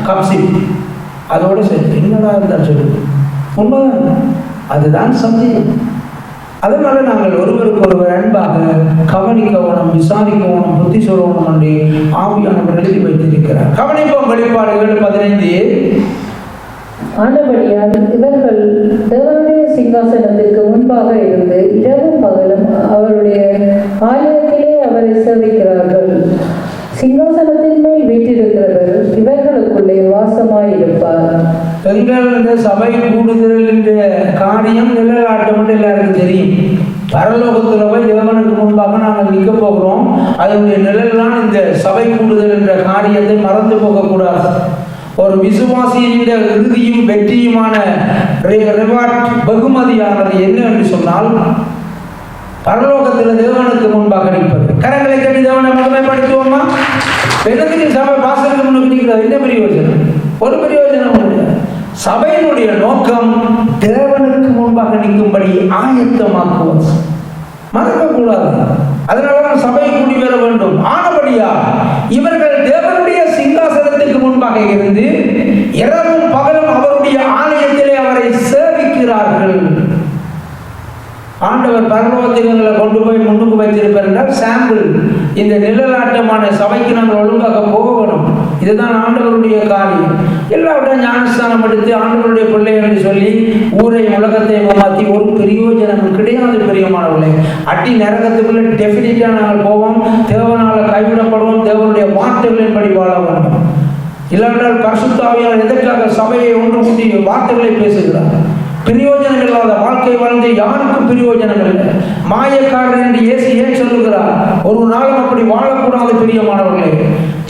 கப்சி அதோடு சேர்த்து என்னடா இருந்தால் சொல்லுது. உண்மைதான், அதுதான் சத்தியம். அதனால நாங்கள் ஒருவருக்கு ஒருவர் அன்பாக கவனிக்கணும், விசாரிக்கணும், புத்தி சொல்லணும் என்று ஆவியானவர் எழுதி வைத்திருக்கிறார். கவனிப்போம். வெளிப்பாடு 7:15. ஆனபடியால் இவர்கள் தேவனுடைய சிங்காசனத்திற்கு முன்பாக இருந்து இரவும் பகலும் அவருடைய ஆலயத்திலே அவரை சேவிக்கிறார்கள். சிங்காசனத்தின் மேல் வீற்றிருக்கிறவர் இவர்களுக்குள்ளே வாசமாயிருப்பார். எங்கள் இந்த சபை கூடுதல் என்ற காரியம் நிழலாட்டம் என்று எல்லாருக்கும் தெரியும். பரலோகத்தில் போய் தேவனுக்கு முன்பாக நாங்கள் நிற்க போகிறோம். அதனுடைய நிழல் இந்த சபை கூடுதல் என்ற காரியத்தை மறந்து போகக்கூடாது. ஒரு விசுவாசியின் இறுதியும் வெற்றியுமான வெகுமதியானது என்ன என்று சொன்னால், பரலோகத்தில் தேவனுக்கு முன்பாக நிற்பது. கரங்களை கட்டி தேவனை மகிமைப்படுத்துவோமா? பெருந்திரி சபை பாசத்துக்கு முன்னுக்கு நிற்கிறது என்ன பிரயோஜனம்? ஒரு பிரயோஜனம் இல்லை. சபையினுடைய நோக்கம் தேவனுக்கு முன்பாக நிற்கும்படி ஆயத்தமாக்குவது, மறக்கக்கூடாது. அதனாலதான் சபை கூடி வர வேண்டும். ஆனபடியா இவர்கள் தேவனுடைய சிங்காசனத்துக்கு முன்பாக இருந்து இரவும் பகலும் அவருடைய ஆலயத்திலே அவரை சேவிக்கிறார்கள். ஆண்டவர் பரலோகத்திலே கொண்டு போய் முன்னுக்கு வைத்திருப்பார் என்றால் சாம்பிள். இந்த நிழலாட்டமான சபைக்கு நாங்கள் ஒழுங்காக போகணும். இதுதான் ஆண்டவருடைய காரியம். எல்லாவற்றையும் ஞானஸ்தானம் எடுத்து ஆண்டவருடைய பிள்ளைகள் சொல்லி ஊரை உலகத்தை மாற்றி ஒரு பிரயோஜனம் கிடையாது. பிரியமானவர்களே, அட்டி நரகத்துக்குள்ள டெஃபினிட்டா நாங்கள் போவோம். தேவனால் கைவிடப்படுவோம். தேவனுடைய வார்த்தைகளின்படி வாழ வேண்டும். இல்லாவிட்டால் பரிசுத்த ஆவியானவர் எதற்காக சபையை ஒன்று கூட்டி வார்த்தைகளை பேசுகிறார்? பிரயோஜனம் இல்லாத வாழ்க்கை வாழ்ந்து யாருக்கும் பிரயோஜனம் இல்லை. மாயக்காரன் என்று இயேசு ஏன் சொல்லுகிறார்? ஒரு நாளும் அப்படி வாழக்கூடாது. பிரியமானவர்களே,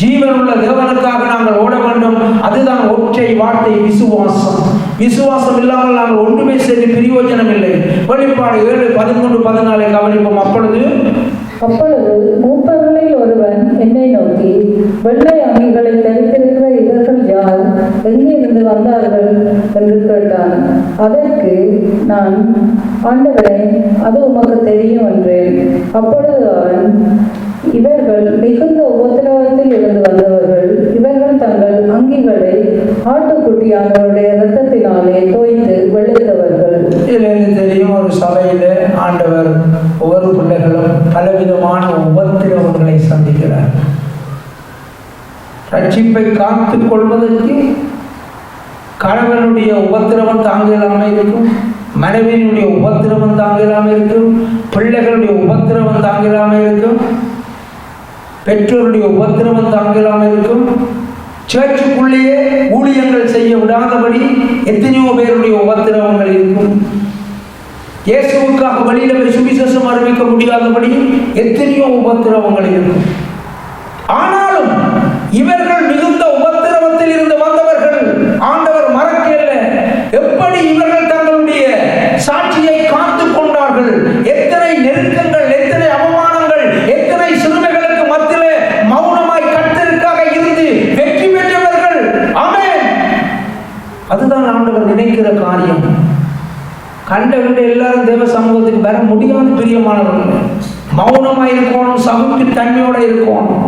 ஜீவன் உள்ள தேவனுக்காக நாங்கள் ஓட வேண்டும். அதுதான் ஒற்றை வார்த்தை, விசுவாசம். விசுவாசம் இல்லாமல் நாங்கள் ஒன்றுமே செய்து பிரயோஜனம் இல்லை. வெளிப்பாடு 7:13-14 கவனிப்போம். அப்பொழுது அப்பொழுது மூப்பர்களில் ஒருவன் என்னை நோக்கி, வெள்ளை அங்கிகளை தரித்திருக்கிற இவர்கள் யார்? எங்கிருந்து வந்தார்கள் என்று கேட்டான். அதற்கு நான், ஆண்டவரே, அது உமக்கு தெரியும் என்றேன். அப்பொழுது அவன், இவர்கள் மிகுந்த உபத்திரவத்தில் இருந்து வந்தவர்கள். இவர்கள் தங்கள் அங்கிகளை ஆட்டுக்குட்டியானவருடைய இரத்தத்தினாலே தோய்த்து வெளுத்தவர்கள். இதில் தெரியும், ஒரு சபையில ஆண்டவர் ஒவ்வொரு பிள்ளைகளும் பலவிதமான உபத்திரவங்களை சந்திக்கிறார். ரட்சிப்பை காத்துக் கொள்வதற்கு கணவனுடைய உபத்திரவம் தாங்க இல்லாமல் இருக்கும், மனைவியினுடைய உபத்திரவம் தாங்க இல்லாமல் இருக்கும், பிள்ளைகளுடைய உபத்திரவம் தாங்க இல்லாமல் இருக்கும், பெற்றோருடைய உபத்திரவம் தாங்க இல்லாமல் இருக்கும். சேர்ச்சுக்குள்ளேயே ஊழியங்கள் செய்ய விடாதபடி எத்தனையோ பேருடைய உபத்திரவங்கள் இருக்கும். இயேசுவுக்காக வழியில போய் சுவிசேஷம் அறிவிக்க முடியாதபடி எத்தனையோ உபத்திரவங்கள் இருக்கும். ஆனாலும் இவர்கள் மிகுந்த உபத்திரவத்தில் இருந்து வந்தவர்கள். ஆண்டவர் மறக்கல. எப்படி இவர்கள் தங்களுடைய சாட்சியை காத்துக் கொண்டார்கள். எத்தனை நெருக்கங்கள், எத்தனை அவமானங்கள், எத்தனை சிறுமைகளுக்கு மத்தியிலே மௌனமாய் கர்த்தருக்காக இருந்து வெற்றி பெற்றவர்கள். ஆமென். அதுதான் ஆண்டவர் நினைக்கிற காரியம். கண்ட எல்லாரும் தேவ சமூகத்துக்கு வர முடியாத பிரியமானவர்கள். மௌனமாக இருக்கணும், சமூக தன்மையோட இருக்கணும்.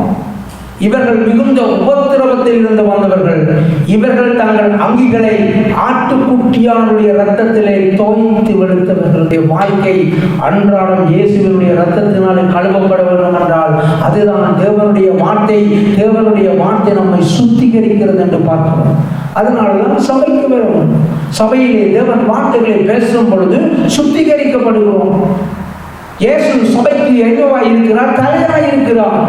இவர்கள் மிகுந்த உபத்திரவத்தில் இருந்து வந்தவர்கள். இவர்கள் தங்கள் அங்கிகளை ஆட்டுக்குட்டியானுடைய இரத்தத்திலே தோய்த்து வெளுத்தவர்களுடைய வாழ்க்கை அன்றாடம் இயேசுவினுடைய இரத்தத்தினாலே கழுவப்பட வேண்டும் என்றால் அதுதான் தேவனுடைய வார்த்தை. தேவனுடைய வார்த்தை நம்மை சுத்திகரிக்கிறது என்று பார்க்கிறோம். அதனால்தான் சபைக்கு வரும். சபையிலே தேவன் வார்த்தைகளை பேசும் பொழுது சுத்திகரிக்கப்படுகிறோம். இயேசு சபைக்கு எங்கவாய் இருக்கிறார்? தலைவராய் இருக்கிறார்.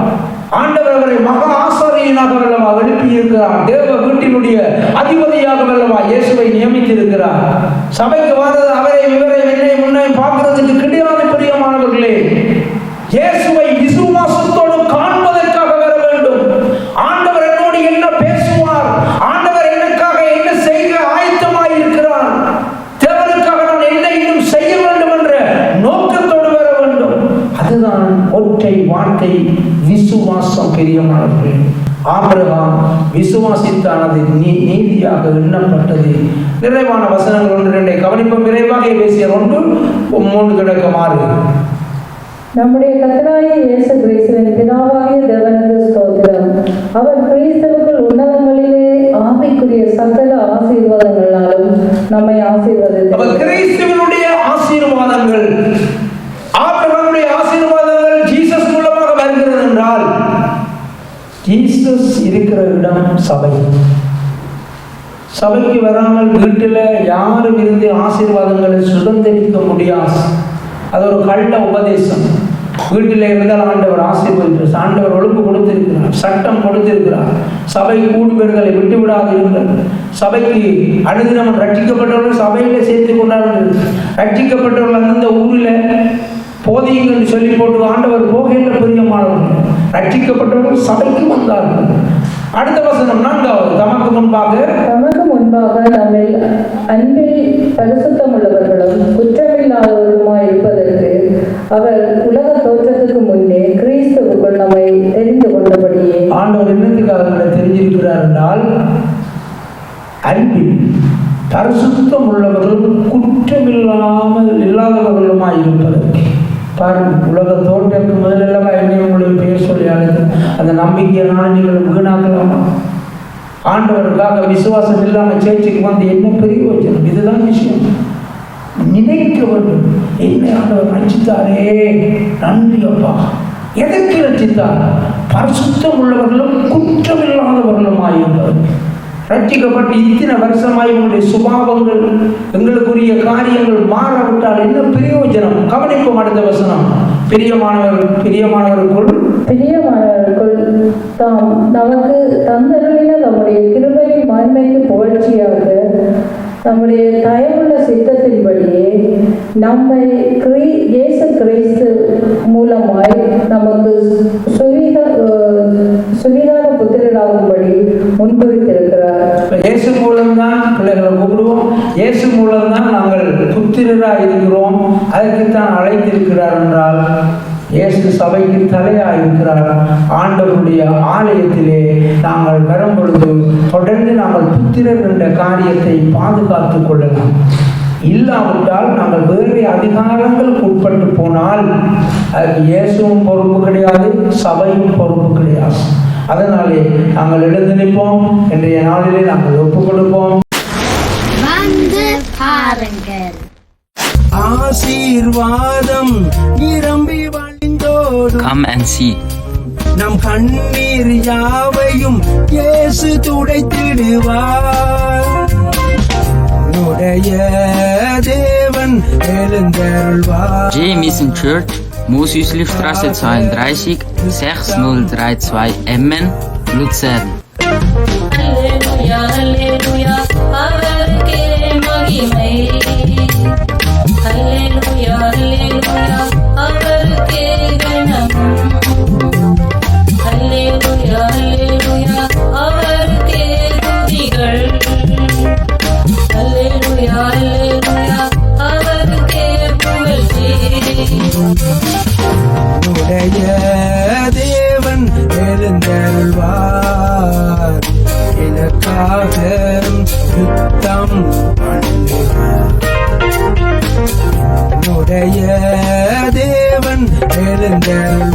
ஆண்டவர் அவரை மகா ஆசாரியனாக வல்லவா எழுப்பி இருக்கிறார். தேவ வீட்டினுடைய அதிபதியாக வல்லவா இயேசுவை நியமித்திருக்கிறார். சபைக்கு வந்தது அவரை இவரை என்னை முன்னே பார்க்கிறதுக்கு கிடையாது. பிரியமானவர்களே, இயேசுவை விசுவாசத்தோடு காண்பதற்காக வர வேண்டும். ஆண்டவர் என்னோடு என்ன பேசுவார், ஆண்டவர் எனக்காக என்ன செய்ய ஆயத்தமாய் இருக்கிறார், தேவனுக்காக நான் என்ன இன்னும் செய்ய வேண்டும் என்ற நோக்கத்தோடு வர வேண்டும். அதுதான் ஒற்றை வார்த்தை விசுவாசம். பிரியமானவர்களே, ஆபிரகாம் விசுவாசித்தானது நீதியாக எண்ணப்பட்டது. நிறைவான வசனங்கள் 1-2 கவனிப்போம். விரைவாக பேசிய 1-3 கிடக்குமாறு. நம்முடைய கர்த்தராகிய இயேசு கிறிஸ்துவின் பிதாவாகிய தேவனுக்கு ஸ்தோத்திரம். அவர் கிறிஸ்துவுக்குள் உன்னதங்களிலே ஆவிக்குரிய சகல ஆசீர்வாதங்களாலும் நம்மை ஆசீர்வதித்தார். கிறிஸ்துவினுடைய ஆசீர்வாதங்கள், ஆபிரகாமுடைய ஆசீர்வாதங்கள் ஜீசஸ் மூலமாக வருகிறது என்றால் ஜீசஸ் இருக்கிற இடம் சபை. சபைக்கு வராமல் வீட்டில் யாரும் இருந்து ஆசீர்வாதங்களை சுதந்திரிக்க முடியாது. அது ஒரு கள்ள உபதேசம். வீட்டில் இருந்தால் ஆண்டவர் ஆசீர்வதிக்கிறார். ஆண்டவர் ஒழுங்கு கொடுத்திருக்கிறார், சட்டம் கொடுத்திருக்கிறார். சபை கூடுபெறுதலை விட்டு விடாதீர்கள். சபைக்கு அனுதினம் ரட்சிக்கப்பட்டவர்கள் சபையில சேர்த்து கொண்டார்கள். ரட்சிக்கப்பட்டவர்கள் அந்தந்த ஊரில் போதியுங்கள் சொல்லி போட்டு ஆண்டவர் போகையில் பிரியமானவர்கள். ரட்சிக்கப்பட்டவர்கள் சபைக்கு வந்தார்கள். அடுத்த வசனம் 4வது. தமக்கு முன்பாக நம்மில் அன்பில் பரிசுத்தம் உள்ளவர்களும் குற்றமில்லாதவர்களுமாய் இருப்பதற்கு அவர் உலக தோற்றத்துக்கு முன்னே கிறிஸ்துவுக்குள் நம்மை தெரிந்து கொண்டபடியே. ஆண்டவர் என்னத்துக்காக தெரிஞ்சிருக்கிறார் என்றால் அன்பில் பரிசுத்தம் உள்ளவர்களும் குற்றமில்லாமல் இல்லாதவர்களுமாய் இருப்பதற்கு. பாருங்கள், உலக தோற்றத்துக்கு முதலெல்லாம் என்னை உங்களுடைய பெயர் சொல்லி அழைத்து அந்த நம்பிக்கையினால நீங்கள் வீணாக்கலாமா? ஆண்டவருக்காக விசுவாசம் இல்லாமல் சேர்ச்சிக்கு வந்து என்ன பெரிய வச்சணும்? இதுதான் விஷயம். நினைக்க வேண்டும், என்ன ஆண்டவர் ரட்சித்தாரே, நன்றி அப்பா. எதற்கு ரட்சித்தார்? பரிசுத்தம் உள்ளவர்களும் குற்றமில்லாதவர்களுமாய் இருப்பது. ரட்சிக்கப்பட்டு இத்தனை வருஷமாய் உங்களுடைய சுபாவங்கள், எங்களுக்குரிய காரியங்கள் மாறவிட்டால் என்ன பிரயோஜனம்? கவனிப்போம் அடுத்த வசனம். பிரியமானவர்களுக்குள் தாம் நமக்கு தந்தருளின நம்முடைய கிருபையின் மகிமைக்கு புகழ்ச்சியாக நம்முடைய தயவுள்ள சித்தத்தின்படியே நம்மை இயேசு கிறிஸ்து மூலமாய் நமக்கு சுவிகார புத்திரராகும்படி முன்குறித்திருக்கிறார். இயேசு மூலம்தான் பிள்ளைகளை கூப்பிடுவோம். இயேசு மூலம்தான் நாங்கள் புத்திரராக இருக்கிறோம். அதற்குத்தான் அழைத்திருக்கிறார் என்றால் இயேசு சபைக்கு தலையாக இருக்கிறார். ஆண்டவருடைய ஆலயத்திலே நாங்கள் வரும் பொழுது தொடர்ந்து நாங்கள் புத்திரர் என்ற காரியத்தை பாதுகாத்துக் கொள்ளலாம். இல்லாவிட்டால் நாங்கள் வேறு அதிகாரங்களுக்கு உட்பட்டு போனால் அதுக்கு இயேசுவும் பொறுப்பு கிடையாது, சபையும் பொறுப்பு கிடையாது. அதனாலே நாங்கள் எழுந்து நிற்போம். இன்றைய நாளிலே நாங்கள் ஒப்புக் கொடுப்போம். ஆசீர்வாதம் நிரம்பி வழிந்தோடும். Come and see. நம் கண்ணீர் யாவையும் இயேசு துடைத்திடுவார். உடைய தேவன் எழுந்தருள்வார். J Mission Church, Mosüslistraße 32, 6032 Emmen, Luzern. Halleluja, Halleluja, அவருக்கே மகிமை. Halleluja, Halleluja, அவருக்கே கனம். Halleluja, Halleluja, அவருக்கே துதிகள். Halleluja, Halleluja, அவருக்கே புகழ்ச்சி. உடைய தேவன் எழுந்தருள்வார். எனக்காக யுத்தம் பண்ணுவார். உடைய தேவன் எழுந்தருள்வார்.